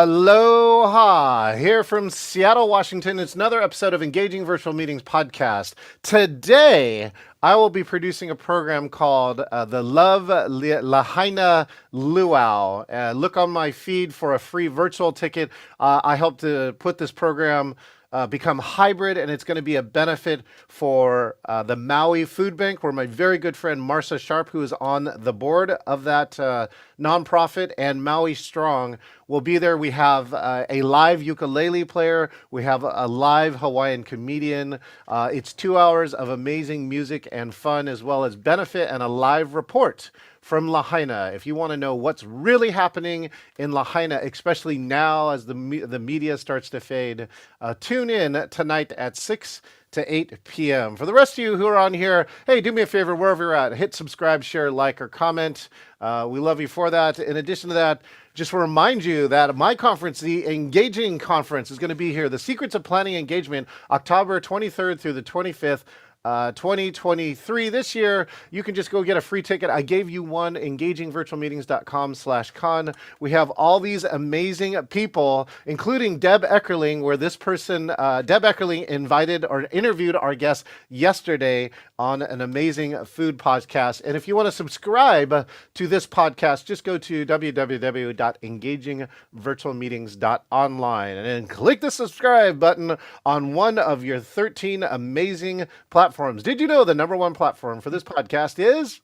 Aloha! Here from Seattle, Washington. It's another episode of Engaging Virtual Meetings podcast. Today, I will be producing a program called the Lahaina Luau. Look on my feed for a free virtual ticket. I help to put this program become hybrid, and it's going to be a benefit for the Maui Food Bank, where my very good friend Marcia Sharp, who is on the board of that nonprofit, and Maui Strong will be there. We have a live ukulele player. We have a live Hawaiian comedian. It's 2 hours of amazing music and fun, as well as benefit and a live report from Lahaina. If you want to know what's really happening in Lahaina, especially now as the media starts to fade, tune in tonight at 6 to 8 p.m. For the rest of you who are on here, hey, do me a favor, wherever you're at, hit subscribe, share, like, or comment. We love you for that. In addition to that, just to remind you that my conference, the Engaging Conference, is going to be here. The Secrets of Planning Engagement, October 23rd through the 25th. 2023 this year. You can just go get a free ticket. I gave you one, engagingvirtualmeetings.com/con. We have all these amazing people, including Deb Eckerling, where this person, Deb Eckerling, invited or interviewed our guest yesterday on an amazing food podcast. And if you want to subscribe to this podcast, just go to www.engagingvirtualmeetings.online and then click the subscribe button on one of your 13 amazing platforms. Did you know the number one platform for this podcast is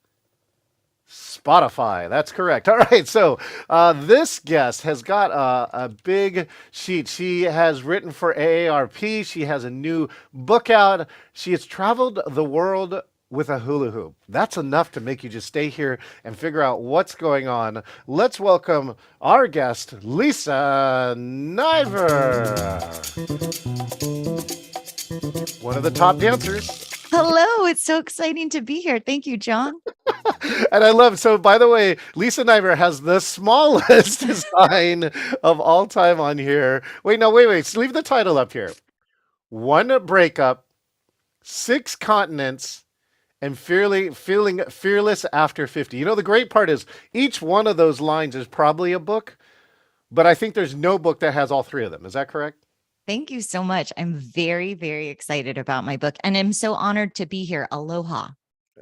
Spotify? That's correct. All right. So this guest has got a big sheet. She has written for AARP. She has a new book out. She has traveled the world with a hula hoop. That's enough to make you just stay here and figure out what's going on. Let's welcome our guest, Lisa Niver, one of the top dancers. Hello, it's so exciting to be here. Thank you, John. And I love, so by the way, Lisa Niver has the smallest design of all time on here. Wait, leave the title up here. One breakup, 6 continents, and feeling fearless after 50. You know, the great part is each one of those lines is probably a book, but I think there's no book that has all 3 of them. Is that correct? Thank you so much. I'm very, very excited about my book, and I'm so honored to be here. Aloha.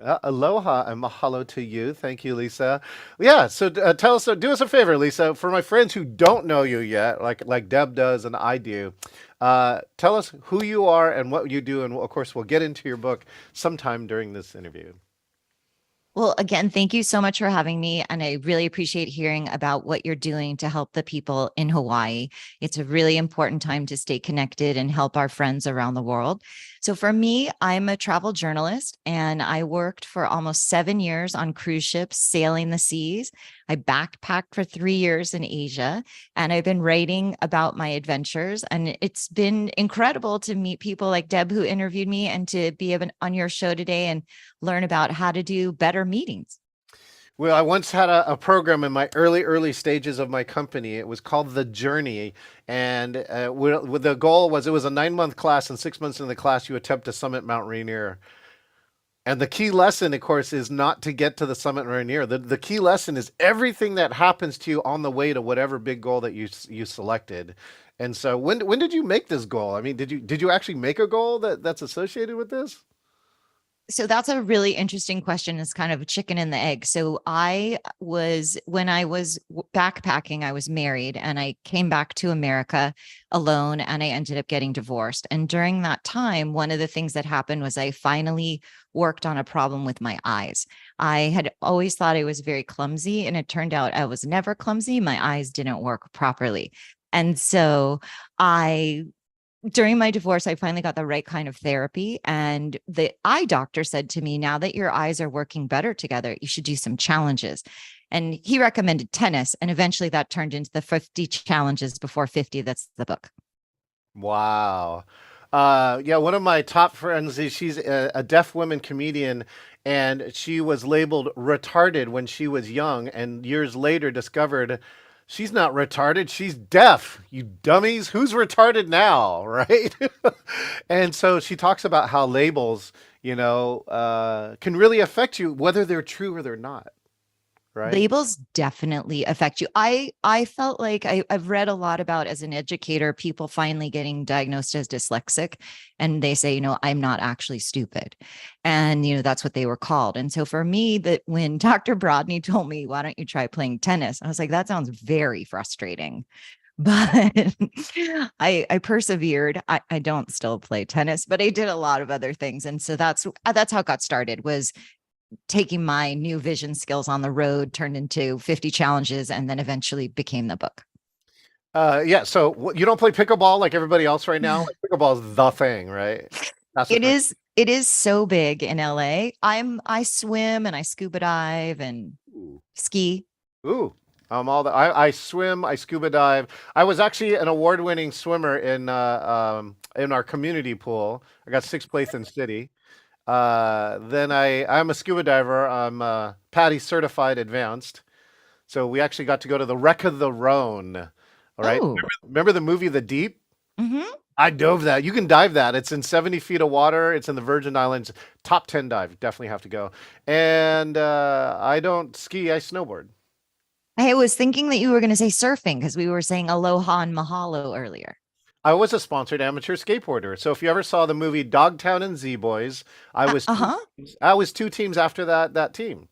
Aloha and mahalo to you. Thank you, Lisa. Yeah, so tell us, do us a favor, Lisa. For my friends who don't know you yet, like Deb does and I do, tell us who you are and what you do, and of course, we'll get into your book sometime during this interview. Well, again, thank you so much for having me. And I really appreciate hearing about what you're doing to help the people in Hawaii. It's a really important time to stay connected and help our friends around the world. So for me, I'm a travel journalist, and I worked for almost 7 years on cruise ships, sailing the seas. I backpacked for 3 years in Asia, and I've been writing about my adventures. And it's been incredible to meet people like Deb, who interviewed me, and to be on your show today and learn about how to do better meetings. Well, I once had a program in my early stages of my company. It was called The Journey. And the goal was, it was a 9-month class, and 6 months into the class, you attempt to summit Mount Rainier. And the key lesson, of course, is not to get to the summit Rainier. The key lesson is everything that happens to you on the way to whatever big goal that you selected. And so when did you make this goal? I mean, did you actually make a goal that's associated with this? So that's a really interesting question. It's kind of a chicken and the egg. So when I was backpacking, I was married, and I came back to America alone, and I ended up getting divorced. And during that time, one of the things that happened was I finally worked on a problem with my eyes. I had always thought I was very clumsy, and it turned out I was never clumsy. My eyes didn't work properly. And so during my divorce, I finally got the right kind of therapy. And the eye doctor said to me, now that your eyes are working better together, you should do some challenges. And he recommended tennis. And eventually that turned into the 50 challenges before 50. That's the book. Wow. Yeah, one of my top friends, she's a deaf woman comedian, and she was labeled retarded when she was young, and years later discovered she's not retarded. She's deaf, you dummies. Who's retarded now, right? And so she talks about how labels, can really affect you, whether they're true or they're not. right? Labels definitely affect you. I felt like I've read a lot about, as an educator, people finally getting diagnosed as dyslexic, and they say, I'm not actually stupid. And that's what they were called. And so for me, that when Dr. Brodney told me, why don't you try playing tennis? I was like, that sounds very frustrating. But I persevered. I don't still play tennis, but I did a lot of other things. And so that's how it got started, was taking my new vision skills on the road, turned into 50 challenges, and then eventually became the book. Yeah. So you don't play pickleball like everybody else right now? Like, pickleball is the thing, right? That's the It thing. is so big in LA. I swim and I scuba dive and Ooh. ski. Ooh. I swim, I scuba dive. I was actually an award-winning swimmer in our community pool. I got sixth place in city. Then I'm a scuba diver. I'm PADI certified advanced. So we actually got to go to the wreck of the Rhone. All right. Oh, Remember the movie The Deep? hmm. I dove that. You can dive that. It's in 70 feet of water. It's in the Virgin Islands. Top 10 dive. Definitely have to go. And I don't ski, I snowboard. I was thinking that you were going to say surfing, because we were saying aloha and mahalo earlier. I was a sponsored amateur skateboarder. So if you ever saw the movie Dogtown and Z Boys, Uh-huh. I was two teams after that team.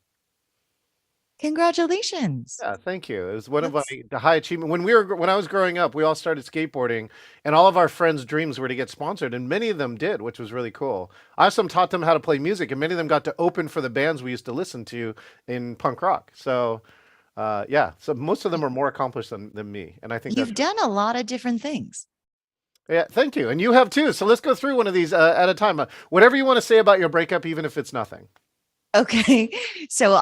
Congratulations. Yeah, thank you. It was one of my That's the high achievement when I was growing up. We all started skateboarding, and all of our friends' dreams were to get sponsored, and many of them did, which was really cool. I also taught them how to play music, and many of them got to open for the bands we used to listen to in punk rock. So, yeah, so most of them are more accomplished than me, and I think that's You've done a lot of different things. yeah. Thank you, and you have too. So let's go through one of these at a time. Whatever you want to say about your breakup, even if it's nothing. Okay. So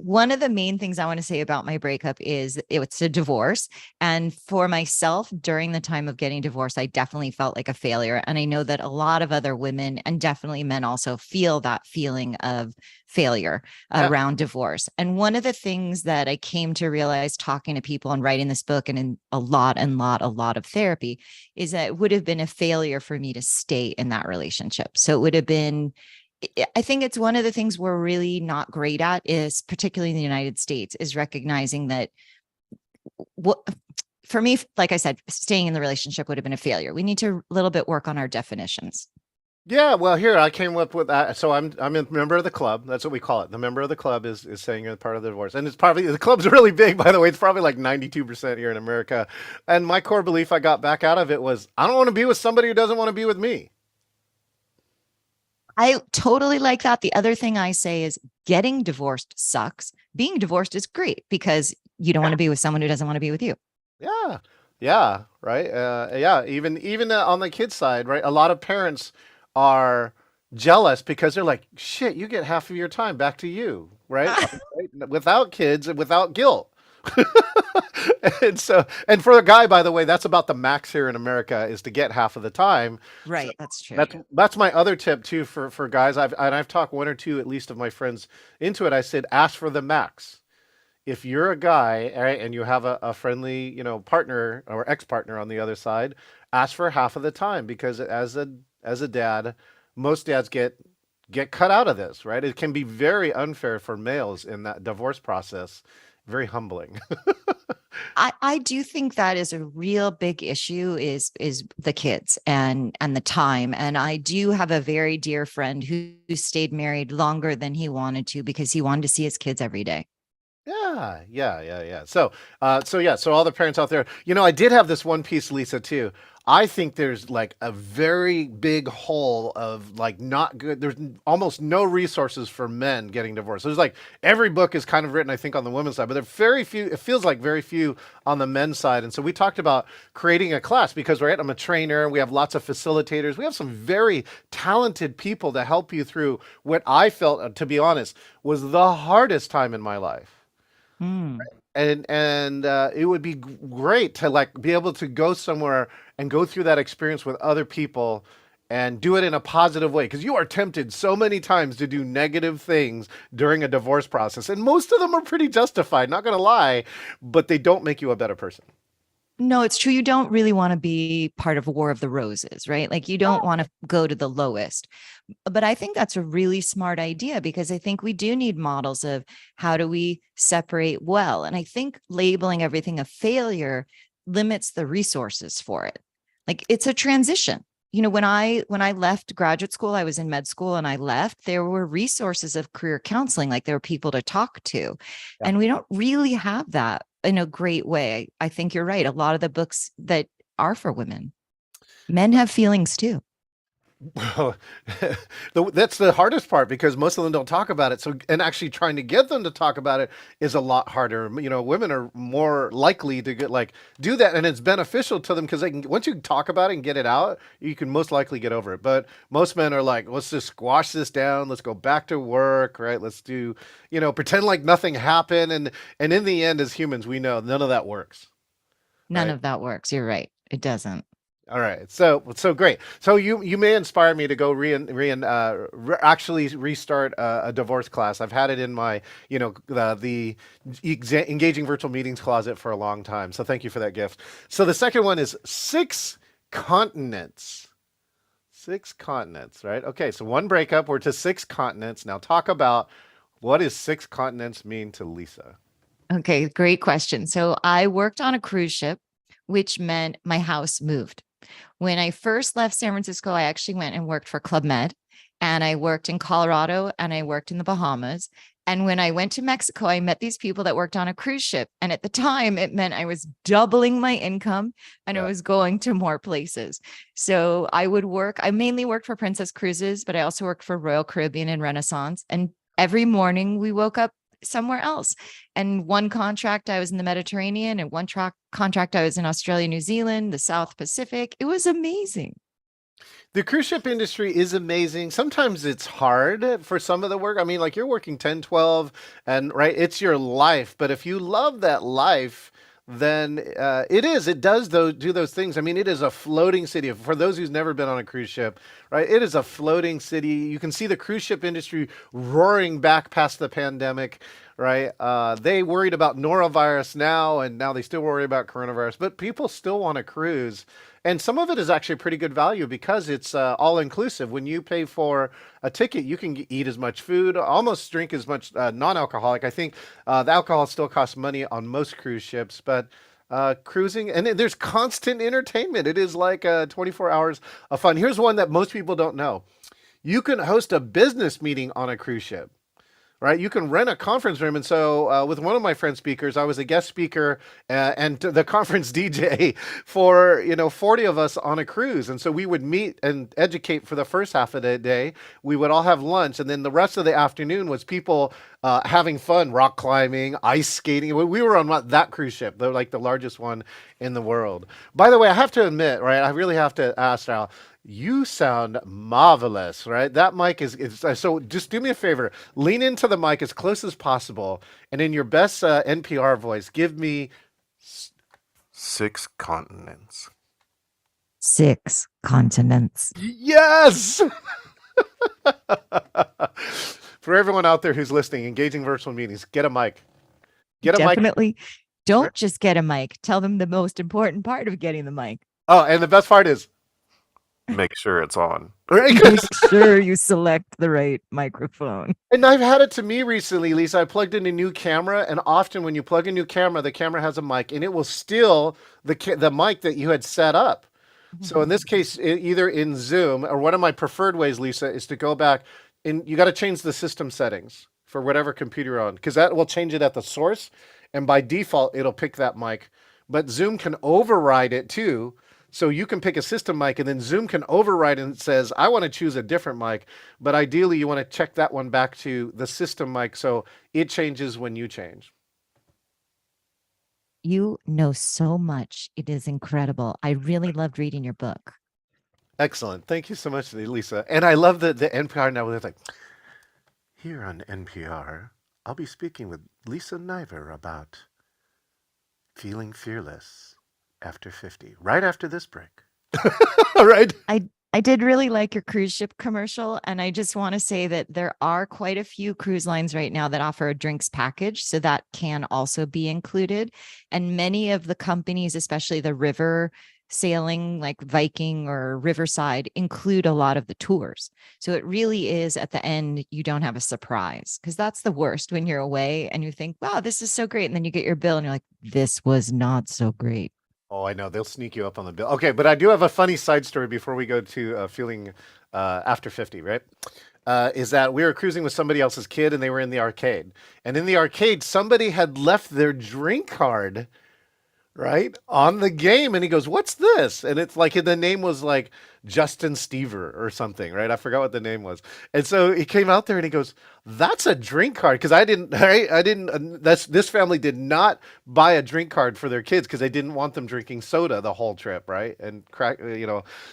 one of the main things I want to say about my breakup is it's a divorce. And for myself, during the time of getting divorced, I definitely felt like a failure. And I know that a lot of other women, and definitely men, also feel that feeling of failure Yeah. around divorce. And one of the things that I came to realize talking to people and writing this book, and in a lot of therapy, is that it would have been a failure for me to stay in that relationship. So it would have been, I think it's one of the things we're really not great at, is particularly in the United States, is recognizing that what, for me, like I said, staying in the relationship would have been a failure. We need to a little bit work on our definitions. Yeah, well, here I came up with that. So I'm a member of the club. That's what we call it. The member of the club is saying you're part of the divorce, and it's probably the club's really big, by the way. It's probably like 92% here in America. And my core belief I got back out of it was I don't want to be with somebody who doesn't want to be with me. I totally like that. The other thing I say is getting divorced sucks. Being divorced is great, because you don't want to be with someone who doesn't want to be with you. Yeah, yeah, right. Yeah, even on the kids side, right? A lot of parents are jealous because they're like, "Shit, you get half of your time back to you, right? Right? Without kids and without guilt." And so, and for a guy, by the way, that's about the max here in America is to get half of the time. So Right. That's true. that's my other tip too for guys. I've talked one or two at least of my friends into it. I said, ask for the max. If you're a guy, right, and you have a friendly, partner or ex-partner on the other side, ask for half of the time because as a dad, most dads get cut out of this, right? It can be very unfair for males in that divorce process. Very humbling. I do think that is a real big issue, is the kids and the time. And I do have a very dear friend who stayed married longer than he wanted to, because he wanted to see his kids every day. Yeah, yeah, yeah, yeah. So all the parents out there, I did have this one piece, Lisa, too. I think there's like a very big hole of like not good. There's almost no resources for men getting divorced. There's like every book is kind of written, I think, on the women's side, but there are very few. It feels like very few on the men's side. And so we talked about creating a class because, right, I'm a trainer. We have lots of facilitators. We have some very talented people to help you through what I felt, to be honest, was the hardest time in my life. Hmm. And it would be great to like be able to go somewhere and go through that experience with other people and do it in a positive way, because you are tempted so many times to do negative things during a divorce process, and most of them are pretty justified, not gonna lie, but they don't make you a better person. No, it's true. You don't really want to be part of a war of the roses, right? Like you don't want to go to the lowest. But I think that's a really smart idea because I think we do need models of how do we separate well. And I think labeling everything a failure limits the resources for it. Like it's a transition. When I left graduate school, I was in med school and I left, there were resources of career counseling, like there were people to talk to. Yeah. And we don't really have that in a great way. I think you're right. A lot of the books that are for women, men have feelings too. Well, that's the hardest part because most of them don't talk about it. So, and actually trying to get them to talk about it is a lot harder. Women are more likely to do that, and it's beneficial to them because they can once you talk about it and get it out, you can most likely get over it. But most men are like, let's just squash this down. Let's go back to work, right? Let's do, pretend like nothing happened, and in the end, as humans, we know none of that works. None Right. of that works. You're right. It doesn't. All right, so great. So you may inspire me to go actually restart a divorce class. I've had it in my the engaging virtual meetings closet for a long time. So thank you for that gift. So the second one is six continents. Six continents, right? Okay, so one breakup. We're to six continents now. Talk about what does six continents mean to Lisa? Okay, great question. So I worked on a cruise ship, which meant my house moved. When I first left San Francisco, I actually went and worked for Club Med, and I worked in Colorado and I worked in the Bahamas. And when I went to Mexico, I met these people that worked on a cruise ship. And at the time, it meant I was doubling my income and I Yeah. was going to more places. So I mainly worked for Princess Cruises, but I also worked for Royal Caribbean and Renaissance. And every morning we woke up somewhere else. And one contract I was in the Mediterranean, and one contract I was in Australia, New Zealand, the South Pacific. It was amazing. The cruise ship industry is amazing. Sometimes it's hard for some of the work. I mean, like you're working 10, 12, and right, it's your life. But if you love that life, then it does do those things. I mean, it is a floating city. For those who's never been on a cruise ship, right? It is a floating city. You can see the cruise ship industry roaring back past the pandemic, right? They worried about norovirus now, and now they still worry about coronavirus, but people still want to cruise. And some of it is actually pretty good value because it's all inclusive. When you pay for a ticket, you can eat as much food, almost drink as much non-alcoholic. I think the alcohol still costs money on most cruise ships, but cruising and there's constant entertainment. It is like 24 hours of fun. Here's one that most people don't know. You can host a business meeting on a cruise ship, right? You can rent a conference room. And so, with one of my friend speakers, I was a guest speaker and the conference DJ for, 40 of us on a cruise. And so we would meet and educate for the first half of the day. We would all have lunch. And then the rest of the afternoon was people having fun, rock climbing, ice skating. We were on that cruise ship, like the largest one in the world. By the way, I have to admit, right? I really have to ask now, you sound marvelous, right? That mic is so. Just do me a favor, lean into the mic as close as possible, and in your best NPR voice, give me six continents. Six continents. Yes. For everyone out there who's listening, engaging virtual meetings, get a mic. Get a mic. Definitely don't just get a mic. Tell them the most important part of getting the mic. Oh, and the best part is make sure it's on. Make sure you select the right microphone. And I've had it to me recently, Lisa. I plugged in a new camera, and often when you plug a new camera, the camera has a mic, and it will steal the mic that you had set up. So in this case, either in Zoom or one of my preferred ways, Lisa, is to go back and you got to change the system settings for whatever computer you're on, because that will change it at the source, and by default, it'll pick that mic. But Zoom can override it too. So you can pick a system mic and then Zoom can override and it says, I want to choose a different mic, but ideally you want to check that one back to the system mic so it changes when you change. You know so much. It is incredible. I really loved reading your book. Excellent. Thank you so much, Lisa. And I love the NPR now. It's like, here on NPR, I'll be speaking with Lisa Niver about feeling fearless after 50, right after this break. All right. I I did really like your cruise ship commercial. And I just want to say that there are quite a few cruise lines right now that offer a drinks package. So that can also be included. And many of the companies, especially the river sailing like Viking or Riverside, include a lot of the tours. So it really is at the end, you don't have a surprise because that's the worst when you're away and you think, wow, this is so great. And then you get your bill and you're like, this was not so great. Oh, I know. They'll sneak you up on the bill. Okay, but I do have a funny side story before we go to feeling after 50, right? Is that we were cruising with somebody else's kid and they were in the arcade. And in the arcade, somebody had left their drink card right on the game, and he goes, what's this? And it's like the name was like Justin Stever or something, right? I forgot what the name was. And so he came out there and he goes, that's a drink card, because I didn't right? I didn't that's this family did not buy a drink card for their kids because they didn't want them drinking soda the whole trip, right? And crack,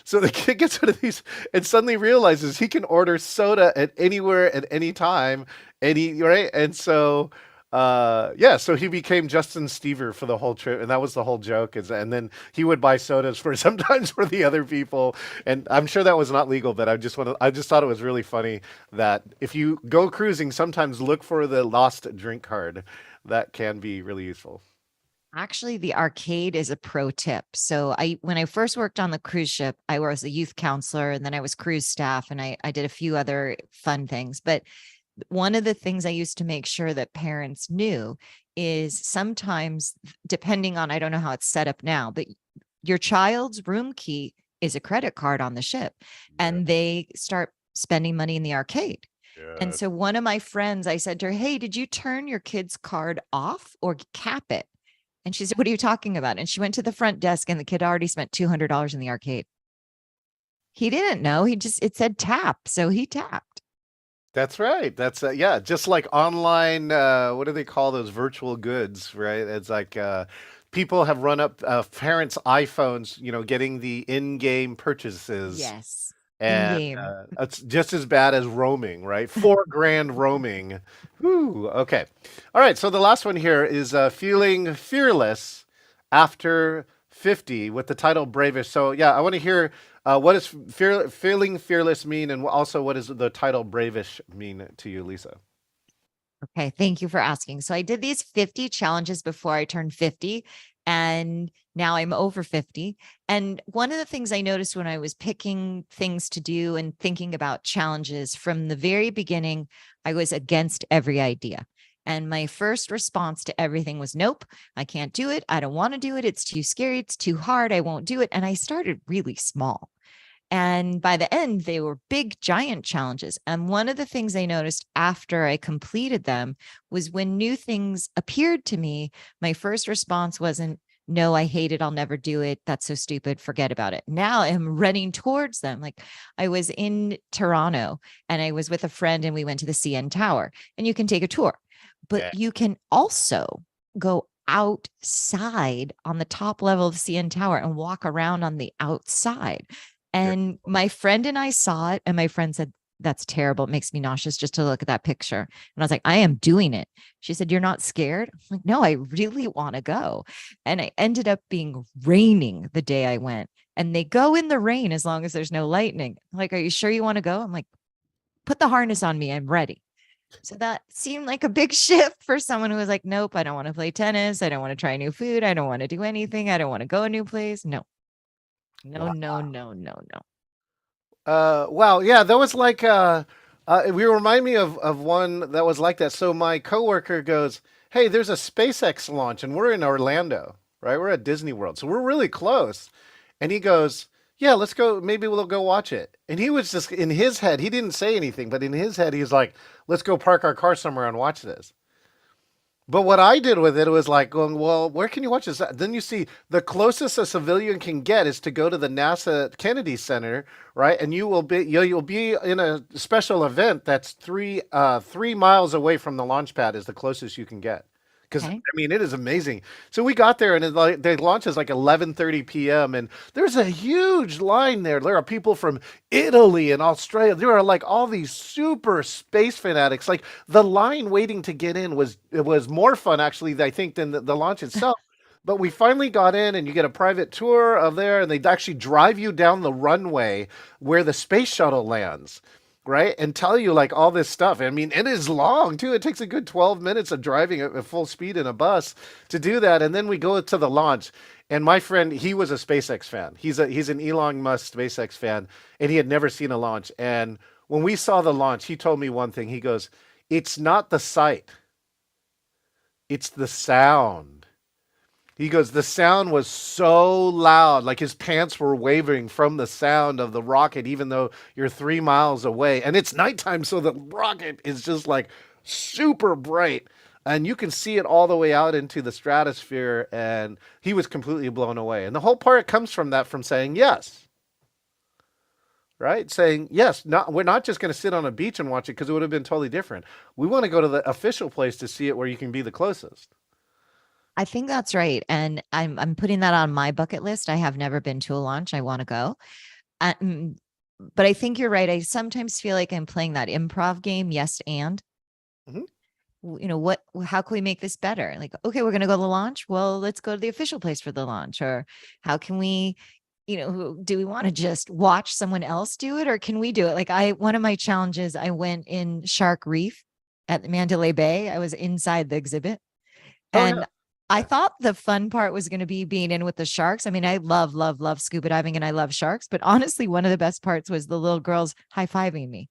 so the kid gets one of these and suddenly realizes he can order soda at anywhere at any time, right? And so yeah, so he became Justin Stever for the whole trip, and that was the whole joke. And then he would buy sodas for sometimes for the other people, and I'm sure that was not legal, but I just thought it was really funny that if you go cruising, sometimes look for the lost drink card. That can be really useful. Actually, the arcade is a pro tip. So when I first worked on the cruise ship, I was a youth counselor and then I was cruise staff and I did a few other fun things. But one of the things I used to make sure that parents knew is sometimes, depending on, I don't know how it's set up now, but your child's room key is a credit card on the ship Yeah, and they start spending money in the arcade. And yeah. so one of my friends, I said to her, hey, did you turn your kid's card off or cap it? And she said, what are you talking about? And she went to the front desk and the kid already spent $200 in the arcade. He didn't know. It said tap. So he tapped. That's right. That's yeah, just like online. What do they call those virtual goods, right? It's like people have run up parents' iPhones, getting the in-game purchases, Yes. In and game. it's just as bad as roaming, right? 4 grand roaming. Whoo. Okay. All right. So the last one here is feeling fearless after 50 with the title Bravish. So yeah, I want to hear what does feeling fearless mean, and also what does the title Bravish mean to you, Lisa? Okay, thank you for asking. So I did these 50 challenges before I turned 50, and now I'm over 50. And one of the things I noticed when I was picking things to do and thinking about challenges from the very beginning, I was against every idea. And my first response to everything was, nope, I can't do it. I don't want to do it. It's too scary. It's too hard. I won't do it. And I started really small. And by the end, they were big, giant challenges. And one of the things I noticed after I completed them was when new things appeared to me, my first response wasn't, no, I hate it. I'll never do it. That's so stupid. Forget about it. Now I'm running towards them. Like I was in Toronto and I was with a friend and we went to the CN Tower and you can take a tour, but Yeah. you can also go outside on the top level of the CN Tower and walk around on the outside. And my friend and I saw it, and my friend said, that's terrible. It makes me nauseous just to look at that picture. And I was like, I am doing it. She said, you're not scared? I'm like, no, I really want to go. And I ended up being raining the day I went. And they go in the rain as long as there's no lightning. Like, are you sure you want to go? I'm like, put the harness on me. I'm ready. So that seemed like a big shift for someone who was like, nope, I don't want to play tennis. I don't want to try new food. I don't want to do anything. I don't want to go a new place. No, no, Wow. no, no, no, no. Wow. Yeah, that was like we remind me of one that was like that. So my coworker goes, "Hey, there's a SpaceX launch, and we're in Orlando, right? We're at Disney World, so we're really close." And he goes, "Yeah, let's go. Maybe we'll go watch it." And he was just in his head. He didn't say anything, but in his head, he was like, "Let's go park our car somewhere and watch this." But what I did with it was like going, well, where can you watch this? Then you see the closest a civilian can get is to go to the NASA Kennedy Center, right? And you'll be in a special event that's 3 miles away from the launch pad is the closest you can get. Because I Okay. mean, it is amazing. So we got there, and they launch is like 11:30 p.m. and there's a huge line there. There are people from Italy and Australia. There are like all these super space fanatics. Like the line waiting to get in was more fun actually, I think, than the launch itself. But we finally got in, and you get a private tour of there, and they actually drive you down the runway where the space shuttle lands, right? And tell you like all this stuff. I mean, it is long too. It takes a good 12 minutes of driving at full speed in a bus to do that. And then we go to the launch. And my friend, he was a SpaceX fan. He's an Elon Musk SpaceX fan, and he had never seen a launch. And when we saw the launch, he told me one thing. He goes, "It's not the sight, it's the sound." He goes, the sound was so loud, like his pants were waving from the sound of the rocket, even though you're 3 miles away. And it's nighttime, so the rocket is just like super bright. And you can see it all the way out into the stratosphere. And he was completely blown away. And the whole part comes from that, from saying yes, right? Saying yes. Not, we're not just going to sit on a beach and watch it because it would have been totally different. We want to go to the official place to see it where you can be the closest. I think that's right. And I'm putting that on my bucket list. I have never been to a launch. I want to go. Mm, but I think you're right. I sometimes feel like I'm playing that improv game, yes and. Mhm. You know, how can we make this better? Like, okay, we're going to go to the launch. Well, let's go to the official place for the launch. Or how can we, do we want to just watch someone else do it, or can we do it? Like one of my challenges, I went in Shark Reef at the Mandalay Bay. I was inside the exhibit, Oh, yeah. and I thought the fun part was going to be being in with the sharks. I mean, I love, love, love scuba diving, and I love sharks, but honestly, one of the best parts was the little girls high-fiving me.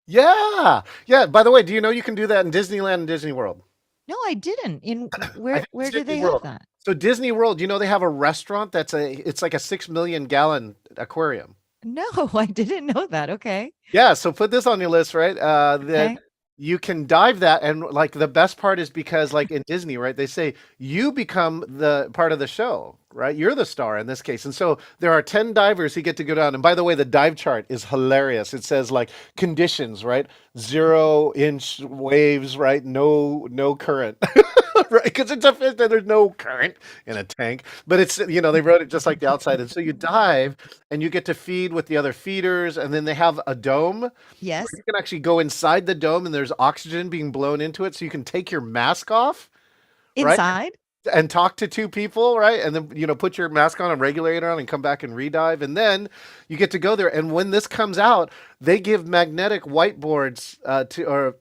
Yeah. Yeah. By the way, do you know you can do that in Disneyland and Disney World? No, I didn't. I Where think it's do Disney they have World. that? So Disney World, you know they have a restaurant it's like a 6 million gallon aquarium. No, I didn't know that. Okay. Yeah, so put this on your list, right? That Okay. you can dive that, and like the best part is because like in Disney, right? They say you become the part of the show, right? You're the star in this case. And so there are 10 divers who get to go down. And by the way, the dive chart is hilarious. It says like conditions, right? 0 inch waves, right? No current. Right, because it's a fish and there's no current in a tank, but it's they wrote it just like the outside, and so you dive and you get to feed with the other feeders, and then they have a dome where Yes. you can actually go inside the dome, and there's oxygen being blown into it, so you can take your mask off, right, Inside? and talk to two people, right, and then put your mask on and regulator on, and come back and redive, and then you get to go there. And when this comes out, they give magnetic whiteboards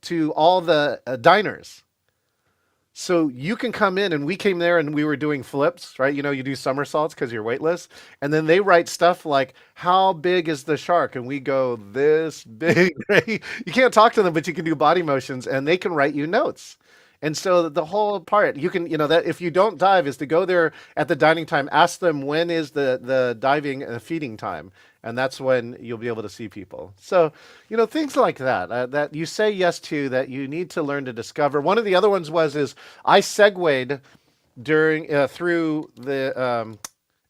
to all the diners. So you can come in, and we came there and we were doing flips, right? You do somersaults because you're weightless. And then they write stuff like, how big is the shark? And we go, this big, right? You can't talk to them, but you can do body motions, and they can write you notes. And so the whole part, you can, that if you don't dive, is to go there at the dining time, ask them when is the diving and feeding time. And that's when you'll be able to see people. So, things like that, that you say yes to, that you need to learn to discover. One of the other ones is I segued through the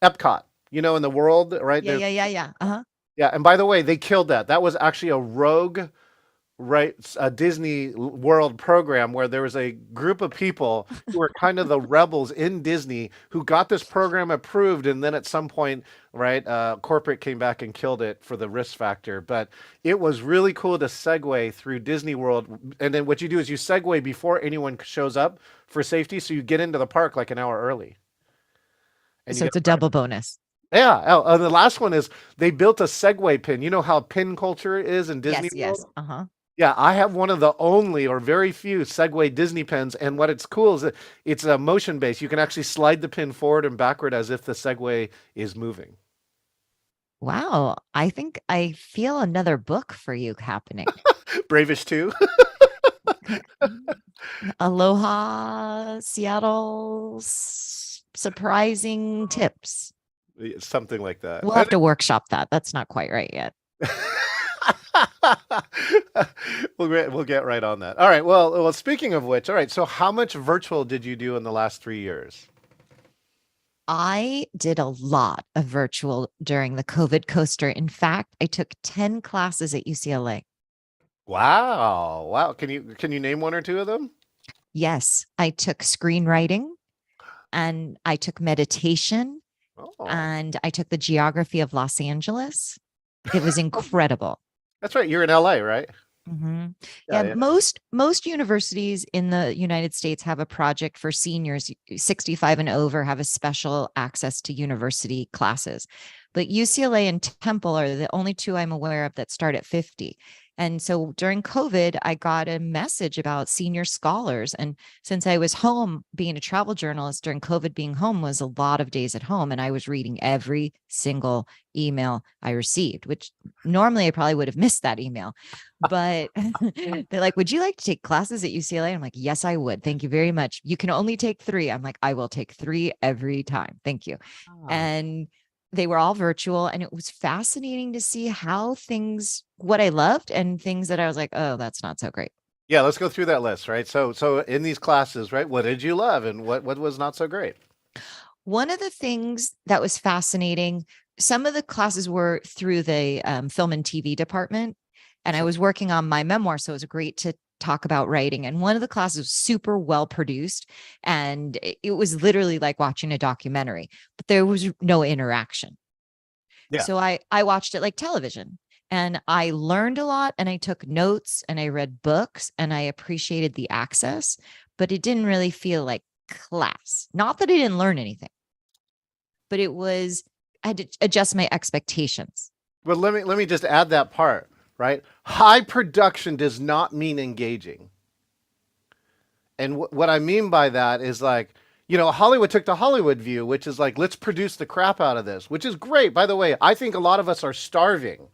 Epcot, in the world, right? Yeah, yeah, yeah, yeah. Uh-huh. Yeah. And by the way, they killed that. That was actually a rogue, right, a Disney World program where there was a group of people who were kind of the rebels in Disney who got this program approved, and then at some point, right, corporate came back and killed it for the risk factor. But it was really cool to segue through Disney World, and then what you do is you segue before anyone shows up for safety, so you get into the park like an hour early, and you So get it's a double bonus. yeah. Oh, and the last one is they built a Segway pin. You know how pin culture is in Disney Yes, World? yes. Uh-huh. Yeah, I have one of the only or very few Segway Disney pins, and what it's cool is that it's a motion base. You can actually slide the pin forward and backward as if the Segway is moving. Wow. I think I feel another book for you happening. Bravish too. Aloha, Seattle, surprising tips. Something like that. We'll have to workshop that. That's not quite right yet. We'll get right on that. All right. Well, speaking of which, all right. So, how much virtual did you do in the last 3 years? I did a lot of virtual during the COVID coaster. In fact, I took 10 classes at UCLA. Wow. Wow. Can you name one or two of them? Yes, I took screenwriting, and I took meditation, Oh, and I took the geography of Los Angeles. It was incredible. that's right. You're in LA, right? hmm Yeah, Yeah, yeah. most universities in the United States have a project for seniors 65 and over, have a special access to university classes. But UCLA and Temple are the only two I'm aware of that start at 50. And so during COVID, I got a message about senior scholars. And since I was home being a travel journalist during COVID, being home was a lot of days at home. And I was reading every single email I received, which normally I probably would have missed that email. But they're like, would you like to take classes at UCLA? I'm like, yes, I would. Thank you very much. You can only take 3. I'm like, I will take 3 every time. Thank you. Ah. And they were all virtual. And it was fascinating to see how things, what I loved and things that I was like, oh, that's not so great. Yeah, let's go through that list, right? So in these classes, right, what did you love and what was not so great? One of the things that was fascinating, some of the classes were through the film and TV department, and I Sure. was working on my memoir, so it was great to talk about writing. And one of the classes was super well produced, and it was literally like watching a documentary, but there was no interaction. Yeah. So I watched it like television, and I learned a lot, and I took notes, and I read books, and I appreciated the access, but it didn't really feel like class. Not that I didn't learn anything, but it was, I had to adjust my expectations. But let me just add that part, right? High production does not mean engaging. And what I mean by that is like, Hollywood took the Hollywood view, which is like, let's produce the crap out of this, which is great. By the way, I think a lot of us are starving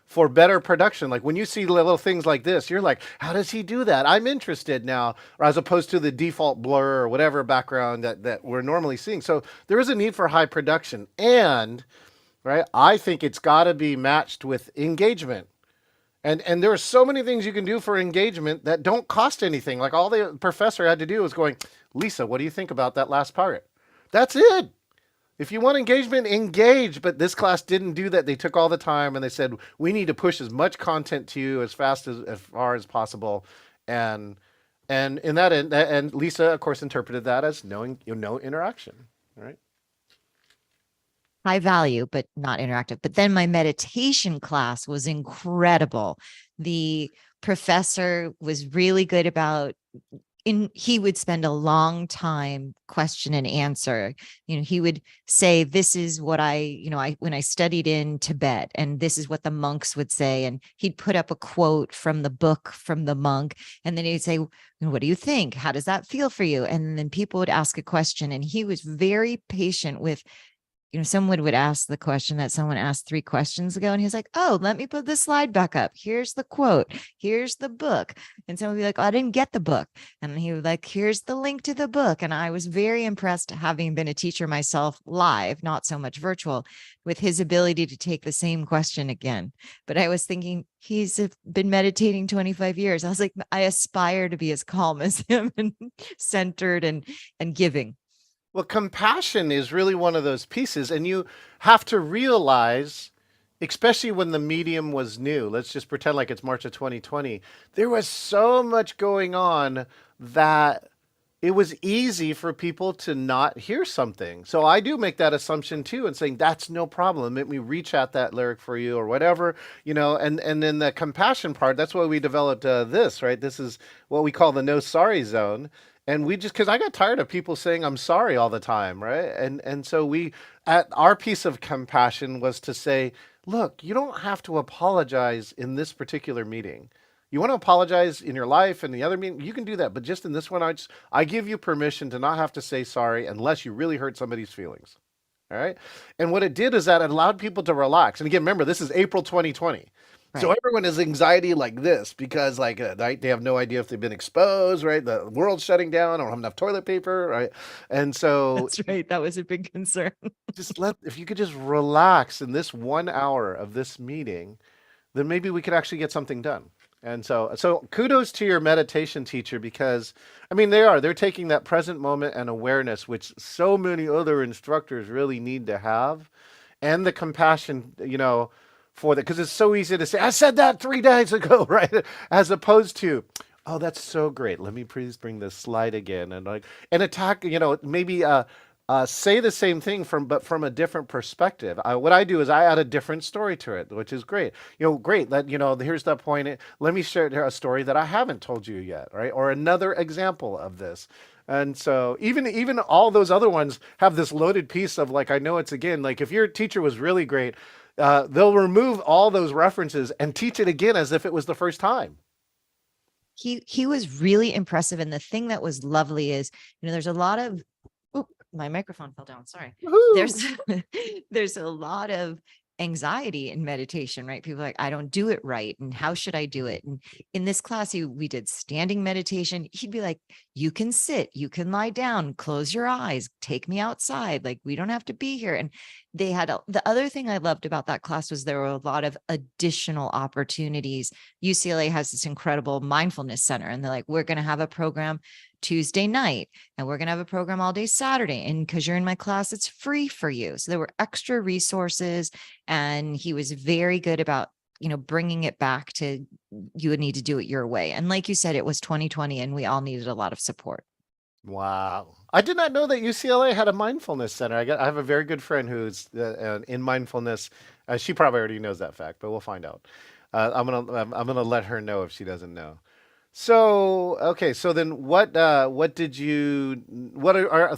for better production. Like when you see little things like this, you're like, how does he do that? I'm interested now, or as opposed to the default blur or whatever background that we're normally seeing. So there is a need for high production. And, right, I think it's got to be matched with engagement. And there are so many things you can do for engagement that don't cost anything. Like all the professor had to do was going, Lisa, what do you think about that last part? That's it. If you want engagement, engage. But this class didn't do that. They took all the time and they said, we need to push as much content to you as far as possible. And in that end, and Lisa, of course, interpreted that as knowing no interaction, right? High value, but not interactive. But then my meditation class was incredible. The professor was really good about he would spend a long time question and answer. He would say, this is what I when I studied in Tibet, and this is what the monks would say. And he'd put up a quote from the book from the monk. And then he'd say, what do you think? How does that feel for you? And then people would ask a question. And he was very patient with, someone would ask the question that someone asked 3 questions ago, and he's like, oh, let me put the slide back up. Here's the quote. Here's the book. And someone would be like, oh, I didn't get the book. And he would like, here's the link to the book. And I was very impressed, having been a teacher myself live, not so much virtual, with his ability to take the same question again. But I was thinking, he's been meditating 25 years. I was like, I aspire to be as calm as him and centered and giving. Well, compassion is really one of those pieces, and you have to realize, especially when the medium was new, let's just pretend like it's March of 2020, there was so much going on that it was easy for people to not hear something. So I do make that assumption too and saying, that's no problem. Let me rechat that lyric for you or whatever, and then the compassion part, that's why we developed this, right? This is what we call the no sorry zone. And we just, because I got tired of people saying I'm sorry all the time, right? And so at our piece of compassion was to say, look, you don't have to apologize in this particular meeting. You want to apologize in your life and the other meeting, you can do that. But just in this one, I give you permission to not have to say sorry unless you really hurt somebody's feelings. All right. And what it did is that it allowed people to relax. And again, remember, this is April 2020. So Right. everyone has anxiety like this because they have no idea if they've been exposed, right? The world's shutting down. I don't have enough toilet paper, right? And so That's right. That was a big concern. if you could just relax in this 1 hour of this meeting, then maybe we could actually get something done. And so kudos to your meditation teacher because I mean they're taking that present moment and awareness, which so many other instructors really need to have, and the compassion, for that, because it's so easy to say, I said that 3 days ago, right? As opposed to, oh, that's so great. Let me please bring this slide again and attack, maybe say the same thing but from a different perspective. What I do is I add a different story to it, which is great. Great. Here's the point. Let me share a story that I haven't told you yet, right? Or another example of this. And so even all those other ones have this loaded piece of like, I know it's again, like if your teacher was really great, they'll remove all those references and teach it again as if it was the first time. He was really impressive. And the thing that was lovely is, there's a lot of, oh, my microphone fell down. Sorry. Woohoo! There's there's a lot of anxiety in meditation, right? People are like, I don't do it right. And how should I do it? And in this class, we did standing meditation. He'd be like, you can sit, you can lie down, close your eyes, take me outside. Like, we don't have to be here. And they had the other thing I loved about that class was there were a lot of additional opportunities. UCLA has this incredible mindfulness center, and they're like, we're going to have a program Tuesday night, and we're going to have a program all day Saturday. And because you're in my class, it's free for you. So there were extra resources, and he was very good about, bringing it back to, you would need to do it your way. And like you said, it was 2020 and we all needed a lot of support. Wow. I did not know that UCLA had a mindfulness center. I have a very good friend who's in mindfulness. She probably already knows that fact, but we'll find out. I'm gonna let her know if she doesn't know. So okay, so then what are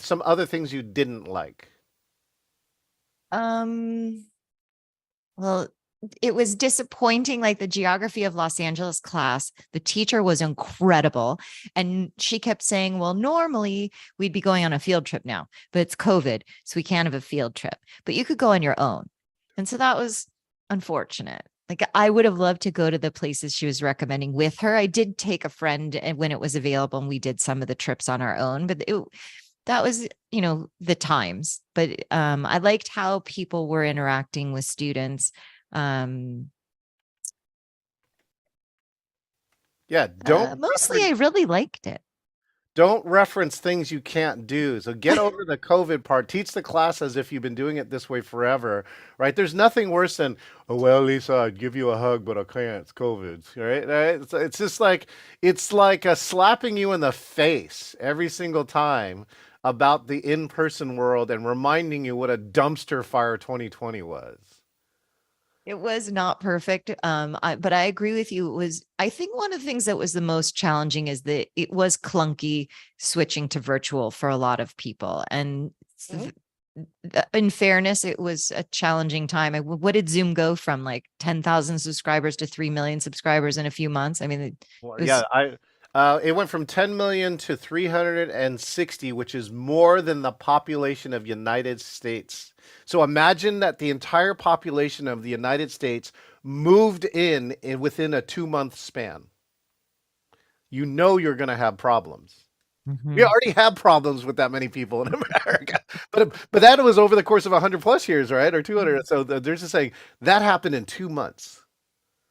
some other things you didn't like? Um, well, it was disappointing. Like the geography of Los Angeles class, the teacher was incredible. And she kept saying, well, normally we'd be going on a field trip now, but it's COVID. So we can't have a field trip, but you could go on your own. And so that was unfortunate. Like I would have loved to go to the places she was recommending with her. I did take a friend and when it was available and we did some of the trips on our own, but that was, the times. But I liked how people were interacting with students. Um, Yeah, don't Mostly I really liked it. don't reference things you can't do. So get over the COVID part. Teach the class as if you've been doing it this way forever, right? There's nothing worse than, oh, well, Lisa, I'd give you a hug, but I can't. It's COVID, right? It's just like, it's like slapping you in the face every single time about the in-person world and reminding you what a dumpster fire 2020 was. It was not perfect. But I agree with you. I think one of the things that was the most challenging is that it was clunky switching to virtual for a lot of people. And Mhm. in fairness, it was a challenging time. What did Zoom go from, like 10,000 subscribers to 3 million subscribers in a few months? I mean, it Well, yeah, was, it went from 10 million to 360, which is more than the population of United States. So imagine that the entire population of the United States moved in within a 2 month span. You know you're going to have problems. We Mhm. already have problems with that many people in America, but that was over the course of 100 plus years, right? Or 200. So they're just saying that happened in 2 months.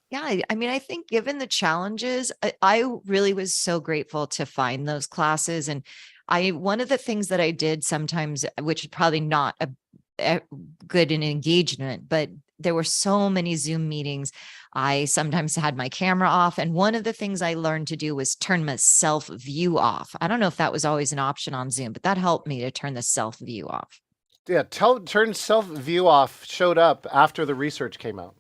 Yeah, I mean, I think given the challenges, I really was so grateful to find those classes. And one of the things that I did sometimes, which is probably not a good in engagement, but there were so many Zoom meetings. I sometimes had my camera off. And one of the things I learned to do was turn my self view off. I don't know if that was always an option on Zoom, but that helped me to turn the self view off. Yeah, turn self view off showed up after the research came out.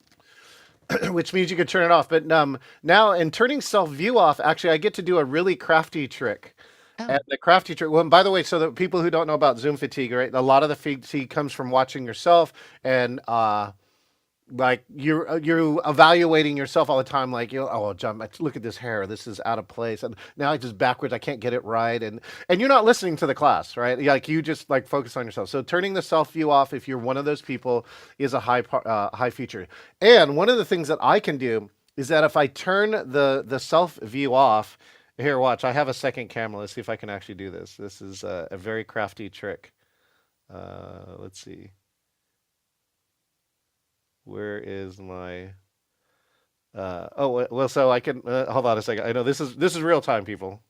Which means you could turn it off. But now in turning self view off, actually, I get to do a really crafty trick. And Oh, the crafty trick, well, and by the way, so the people who don't know about Zoom fatigue, right? A lot of the fatigue comes from watching yourself and like you're evaluating yourself all the time, like oh John, look at this hair, this is out of place, and now I just backwards, I can't get it right, and you're not listening to the class, right? Like you just like focus on yourself. So turning the self view off, if you're one of those people, is a high feature. And one of the things that I can do is that if I turn the self view off, here, watch, I have a second camera. Let's see if I can actually do this. This is a very crafty trick. Let's see. Where is my well, so I can hold on a second. I know this is real time, people.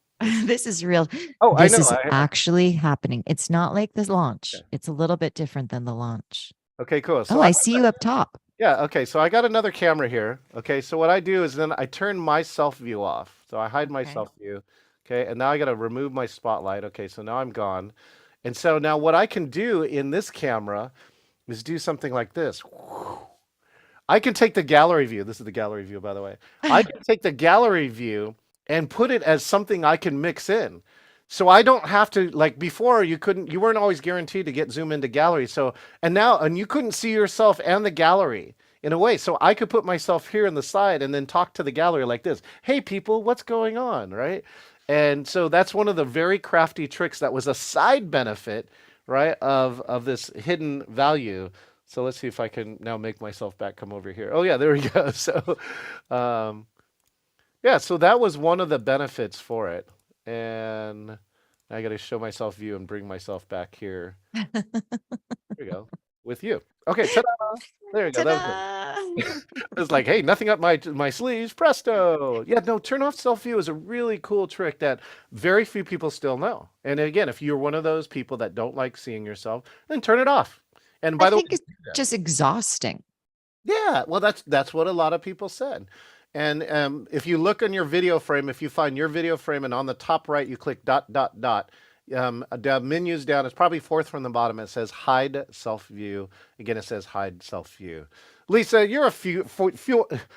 this is real. Oh, I This know. is actually happening. It's not like the launch. It's a little bit different than the launch. Okay, cool. Oh, So I see you up top. yeah, okay. So I got another camera here. Okay, so what I do is then I turn my self view off. So I hide my Okay. self view. Okay, and now I got to remove my spotlight. Okay, so now I'm gone. And so now what I can do in this camera is do something like this. I can take the gallery view. This is the gallery view, by the way. I can take the gallery view and put it as something I can mix in. So I don't have to, like before, you weren't always guaranteed to get zoom into gallery. So, and you couldn't see yourself and the gallery in a way. So I could put myself here in the side and then talk to the gallery like this. Hey people, what's going on? Right. And so that's one of the very crafty tricks that was a side benefit, right, of this hidden value. So let's see if I can now make myself back come over here. Oh yeah, there we go. So um, yeah, so that was one of the benefits for it. And I got to show myself view and bring myself back here. There we go. With you. Okay, ta-da! There we go. That was it. Ta-da! It's like, hey, nothing up my sleeves, presto. Yeah, no, turn off self view is a really cool trick that very few people still know. And again, if you're one of those people that don't like seeing yourself, then turn it off. And I by the way, think it's just exhausting. yeah, well, that's what a lot of people said. And if you look on your video frame, if you find your video frame and on the top right, you click dot, dot, dot, the menu's down. It's probably fourth from the bottom. It says hide self view. Again, it says hide self view. Lisa, you're a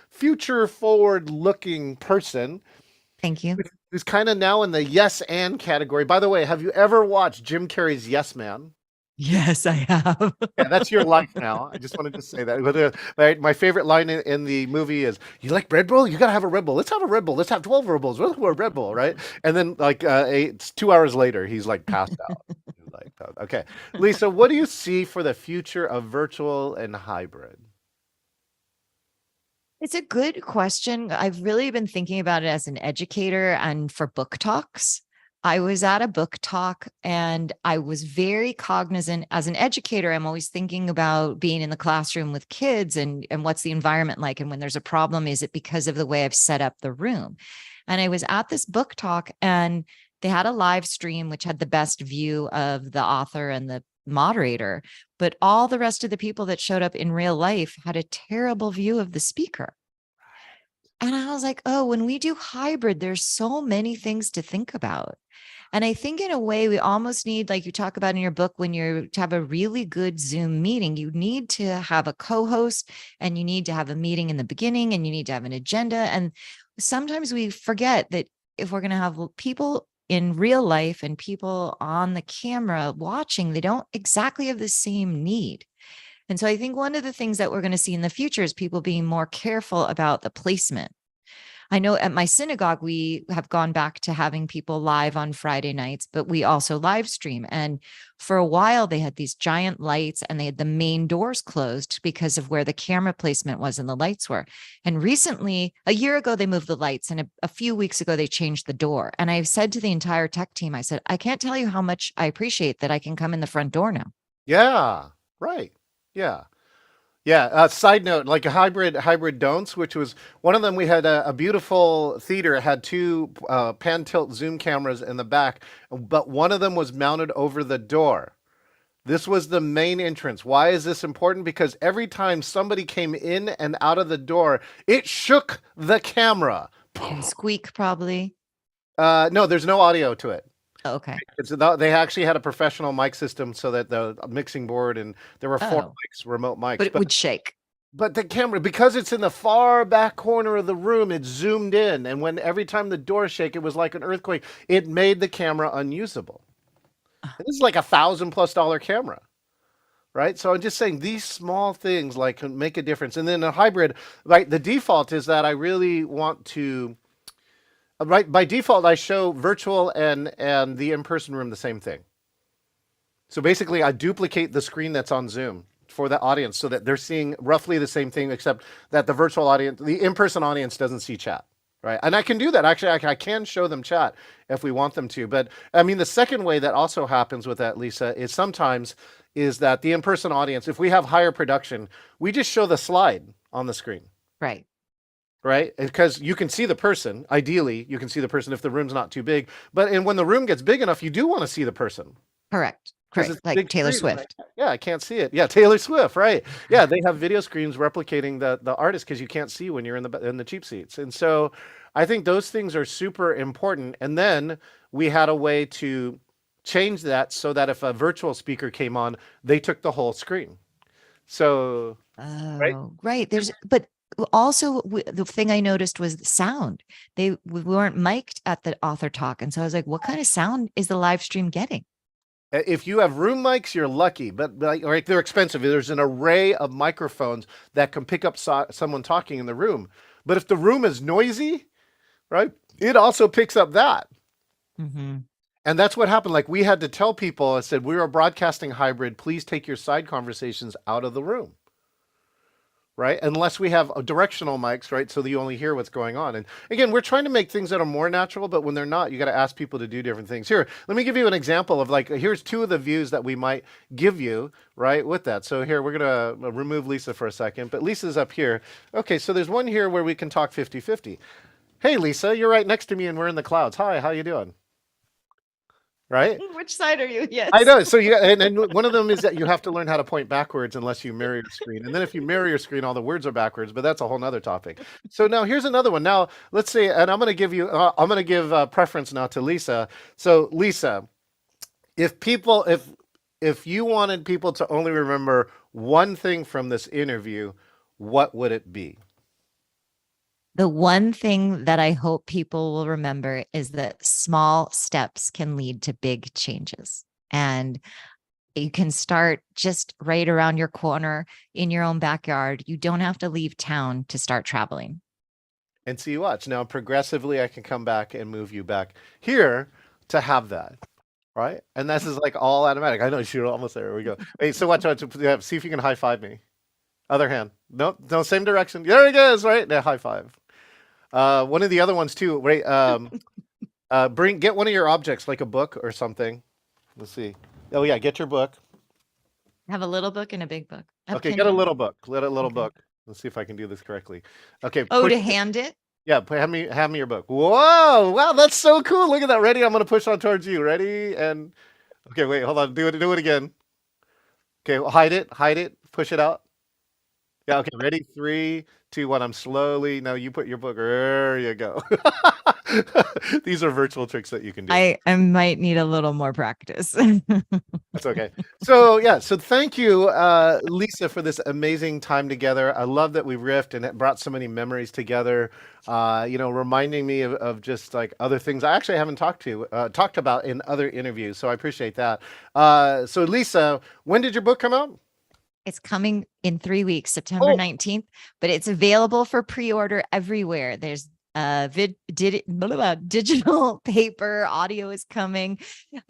future forward looking person Thank you. who's kind of now in the yes and category. By the way, have you ever watched Jim Carrey's Yes Man? Yes, I have. Yeah, that's your life now. I just wanted to say that. My favorite line in the movie is, "You like Red Bull? You gotta have a Red Bull. Let's have a Red Bull. Let's have 12 Red Bulls. Let's have a Red Bull, right?" And then like 2 hours later, he's like passed out. He's like, okay, Lisa, what do you see for the future of virtual and hybrid? It's a good question. I've really been thinking about it as an educator and for book talks. I was at a book talk and I was very cognizant as an educator. I'm always thinking about being in the classroom with kids and what's the environment like. And when there's a problem, is it because of the way I've set up the room? And I was at this book talk and they had a live stream, which had the best view of the author and the moderator, but all the rest of the people that showed up in real life had a terrible view of the speaker. And I was like, oh, when we do hybrid, there's so many things to think about. And I think in a way, we almost need, like you talk about in your book, when you're to have a really good Zoom meeting, you need to have a co-host and you need to have a meeting in the beginning and you need to have an agenda. And sometimes we forget that if we're going to have people in real life and people on the camera watching, they don't exactly have the same need. And so I think one of the things that we're going to see in the future is people being more careful about the placement. I know at my synagogue, we have gone back to having people live on Friday nights, but we also live stream. And for a while, they had these giant lights and they had the main doors closed because of where the camera placement was and the lights were. And recently, a year ago, they moved the lights and a few weeks ago, they changed the door. And I've said to the entire tech team, I said, I can't tell you how much I appreciate that I can come in the front door now. Yeah, right. Yeah. Yeah. Side note, like a hybrid don'ts, which was one of them. We had a beautiful theater. It had two pan tilt zoom cameras in the back, but one of them was mounted over the door. This was the main entrance. Why is this important? Because every time somebody came in and out of the door, it shook the camera. And squeak, probably. No, there's no audio to it. Oh, okay. They actually had a professional mic system so that the mixing board and there were four mics, remote mics. But it would shake. But the camera, because it's in the far back corner of the room, it zoomed in. And when every time the door shake, it was like an earthquake. It made the camera unusable. And this is like $1,000+ camera. Right. So I'm just saying these small things like can make a difference. And then a hybrid, right? The default is that I really want to. Right, by default, I show virtual and the in-person room the same thing. So basically, I duplicate the screen that's on Zoom for the audience so that they're seeing roughly the same thing, except that the virtual audience, the in-person audience doesn't see chat, right? And I can do that. Actually, I can show them chat if we want them to. But I mean, the second way that also happens with that, Lisa, is sometimes is that the in-person audience, if we have higher production, we just show the slide on the screen. Right. Right? Because you can see the person. Ideally, you can see the person if the room's not too big. And when the room gets big enough, you do want to see the person. Correct. Like Taylor Swift. Yeah, I can't see it. Yeah, Taylor Swift, right. Yeah, they have video screens replicating the artist because you can't see when you're in the cheap seats. And so I think those things are super important. And then we had a way to changed that so that if a virtual speaker came on, they took the whole screen. So, right? Oh, right. But also the thing I noticed was the sound. We weren't mic'd at the author talk. And so I was like, what kind of sound is the live stream getting? If you have room mics, you're lucky, but like they're expensive. There's an array of microphones that can pick up someone talking in the room. But if the room is noisy, right, it also picks up that. Mm-hmm. And that's what happened. Like we had to tell people, I said, we are broadcasting hybrid. Please take your side conversations out of the room. Right? Unless we have directional mics, right? So that you only hear what's going on. And again, we're trying to make things that are more natural, but when they're not, you got to ask people to do different things. Here, let me give you an example of like, here's two of the views that we might give you, right? With that. So here, we're going to remove Lisa for a second, but Lisa's up here. Okay. So there's one here where we can talk 50-50. Hey, Lisa, you're right next to me and we're in the clouds. Hi, how you doing? Right? Which side are you? Yes. I know. So you and one of them is that you have to learn how to point backwards unless you mirror your screen. And then if you mirror your screen, all the words are backwards, but that's a whole nother topic. So now here's another one. Now let's say, and I'm going to give preference now to Lisa. So Lisa, if you wanted people to only remember one thing from this interview, what would it be? The one thing that I hope people will remember is that small steps can lead to big changes. And you can start just right around your corner in your own backyard. You don't have to leave town to start traveling. And see, watch. Now, progressively, I can come back and move you back here to have that. Right? And this is like all automatic. I know you're almost there. We go. Hey, so watch. See if you can high five me. Other hand. Nope. No, same direction. There it goes. Right? Now, high five. One of the other ones too, right? Get one of your objects, like a book or something. Let's see. Oh yeah, get your book. I have a little book and a big book. Okay, get a little book. Let a little book. Let's see if I can do this correctly. Okay. Oh, to hand it? Yeah, hand me your book. Whoa! Wow, that's so cool. Look at that. Ready? I'm gonna push on towards you. Ready? And okay, wait, hold on. Do it again. Okay, hide it. Push it out. Yeah, okay, ready? 3, 2, 1. I'm slowly. Now you put your book. There you go. These are virtual tricks that you can do. I might need a little more practice. That's okay. So yeah, so thank you, Lisa, for this amazing time together. I love that we riffed and it brought so many memories together. Reminding me of just like other things I actually haven't talked about in other interviews. So I appreciate that. So Lisa, when did your book come out? It's coming in 3 weeks, September 19th, but it's available for pre-order everywhere. There's digital, paper, audio is coming.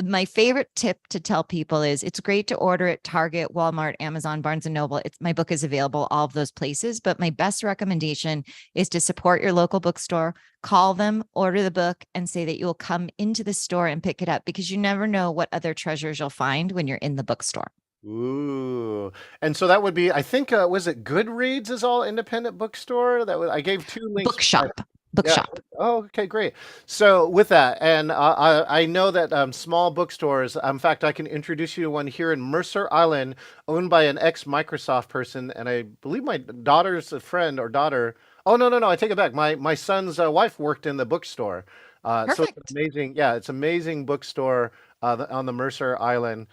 My favorite tip to tell people is it's great to order at Target, Walmart, Amazon, Barnes and Noble. My book is available all of those places, but my best recommendation is to support your local bookstore, call them, order the book, and say that you'll come into the store and pick it up because you never know what other treasures you'll find when you're in the bookstore. Ooh, and so that would be, I think, was it Goodreads is all independent bookstore? I gave 2 links. Bookshop. Oh, okay, great. So with that, and I know that small bookstores, in fact, I can introduce you to one here in Mercer Island, owned by an ex-Microsoft person, and I believe my daughter's a friend or daughter. Oh, no, I take it back. My son's wife worked in the bookstore. So it's amazing. Yeah, it's amazing bookstore on the Mercer Island.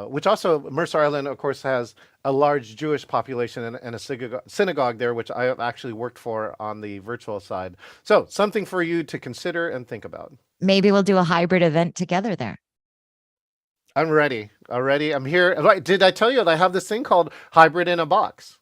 Which also Mercer Island, of course, has a large Jewish population and a synagogue there, which I have actually worked for on the virtual side. So something for you to consider and think about. Maybe we'll do a hybrid event together there. I'm ready. Already. I'm here. Right. Did I tell you that I have this thing called hybrid in a box?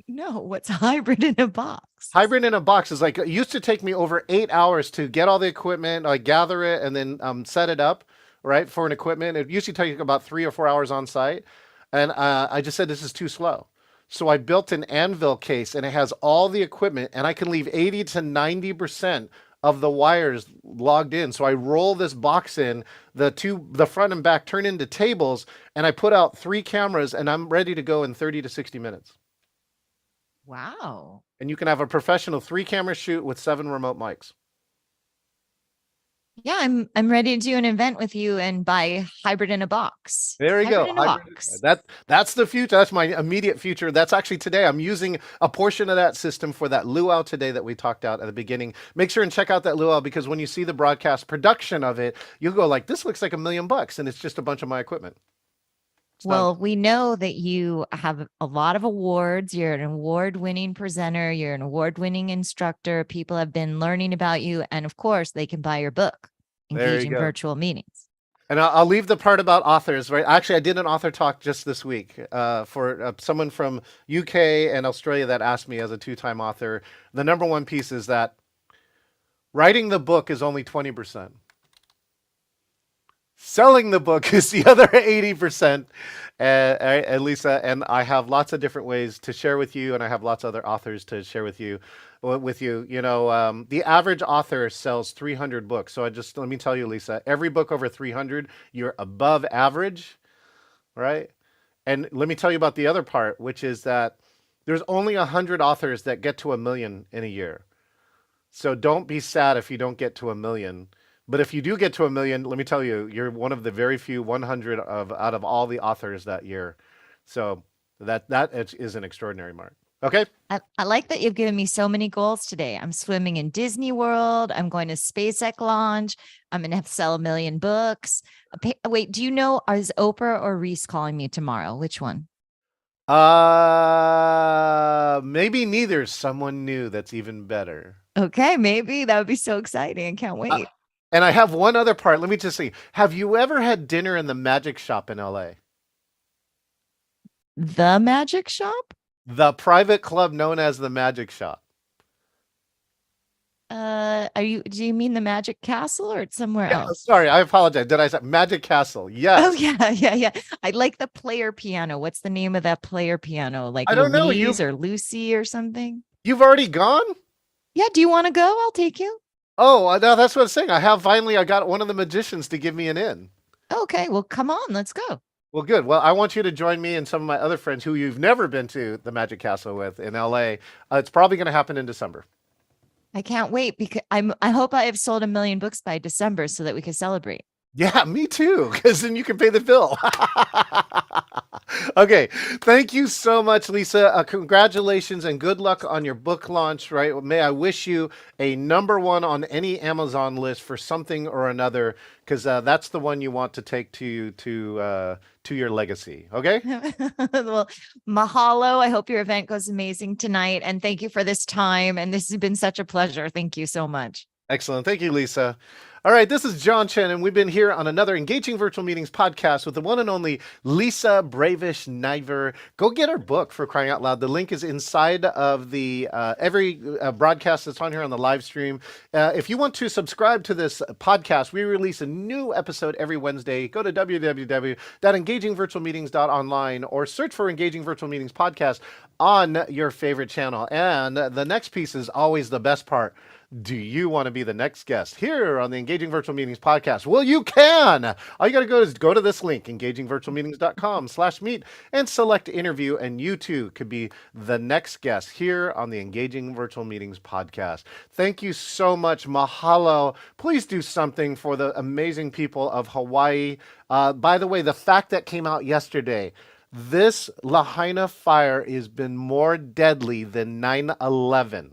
No, what's hybrid in a box? Hybrid in a box is like, it used to take me over 8 hours to get all the equipment, like gather it and then set it up. Right, for an equipment. It usually takes about 3 or 4 hours on site. And I just said, this is too slow. So I built an anvil case and it has all the equipment and I can leave 80 to 90% of the wires logged in. So I roll this box in, the front and back turn into tables, and I put out 3 cameras and I'm ready to go in 30 to 60 minutes. Wow. And you can have a professional 3-camera shoot with 7 remote mics. Yeah, I'm ready to do an event with you and buy hybrid in a box. There you Hybrid go. in a box. That's the future. That's my immediate future. That's actually today. I'm using a portion of that system for that luau today that we talked out at the beginning. Make sure and check out that luau because when you see the broadcast production of it, you'll go like, this looks like $1,000,000, and it's just a bunch of my equipment. It's not. Well, we know that you have a lot of awards. You're an award-winning presenter. You're an award-winning instructor. People have been learning about you. And of course, they can buy your book, There you Engaging go. Virtual Meetings. And I'll leave the part about authors, right? Actually, I did an author talk just this week for someone from UK and Australia that asked me as a two-time author. The number one piece is that writing the book is only 20%. Selling the book is the other 80%, Lisa. And I have lots of different ways to share with you, and I have lots of other authors to share with you. The average author sells 300 books. So let me tell you, Lisa, every book over 300, you're above average, right? And let me tell you about the other part, which is that there's only 100 authors that get to 1,000,000 in a year. So don't be sad if you don't get to 1,000,000. But if you do get to 1,000,000, let me tell you, you're one of the very few 100 out of all the authors that year. So that is an extraordinary mark. Okay. I like that you've given me so many goals today. I'm swimming in Disney World. I'm going to SpaceX launch. I'm going to have to sell 1,000,000 books. Wait, do you know, is Oprah or Reese calling me tomorrow? Which one? Maybe neither. Someone new that's even better. Okay, maybe that would be so exciting. I can't wait. And I have one other part. Let me just see. Have you ever had dinner in the Magic Shop in LA? The Magic Shop? The private club known as the Magic Shop. Do you mean the Magic Castle or it's somewhere else? Sorry, I apologize. Did I say Magic Castle? Yes. Oh yeah. I like the player piano. What's the name of that player piano? Like I don't know. Louise or Lucy or something? You've already gone? Yeah, do you want to go? I'll take you. Oh, no, that's what I'm saying. I got one of the magicians to give me an in. Okay, well, come on, let's go. Well, good. Well, I want you to join me and some of my other friends who you've never been to the Magic Castle with in LA. It's probably going to happen in December. I can't wait because I hope I have sold 1,000,000 books by December so that we can celebrate. Yeah, me too, because then you can pay the bill. Okay, thank you so much, Lisa. Congratulations and good luck on your book launch, right? May I wish you a #1 on any Amazon list for something or another, because that's the one you want to take to your legacy, okay? Well, mahalo. I hope your event goes amazing tonight. And thank you for this time. And this has been such a pleasure. Thank you so much. Excellent. Thank you, Lisa. All right, this is John Chen, and we've been here on another Engaging Virtual Meetings podcast with the one and only Lisa Bravish Niver. Go get her book, for crying out loud. The link is inside of the every broadcast that's on here on the live stream. If you want to subscribe to this podcast, we release a new episode every Wednesday. Go to www.engagingvirtualmeetings.online or search for Engaging Virtual Meetings podcast on your favorite channel. And the next piece is always the best part. Do you want to be the next guest here on the Engaging Virtual Meetings podcast? Well, you can. All you got to go is go to this link, engagingvirtualmeetings.com/meet, and select interview, and you too could be the next guest here on the Engaging Virtual Meetings podcast. Thank you so much. Mahalo. Please do something for the amazing people of Hawaii. By the way, the fact that came out yesterday, this Lahaina fire has been more deadly than 9/11.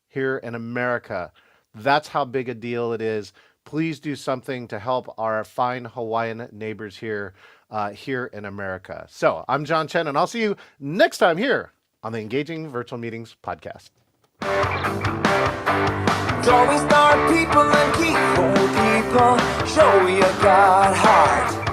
Here in America. That's how big a deal it is. Please do something to help our fine Hawaiian neighbors here in America. So I'm John Chen, and I'll see you next time here on the Engaging Virtual Meetings podcast. Always start people and keep whole people. Show you got heart.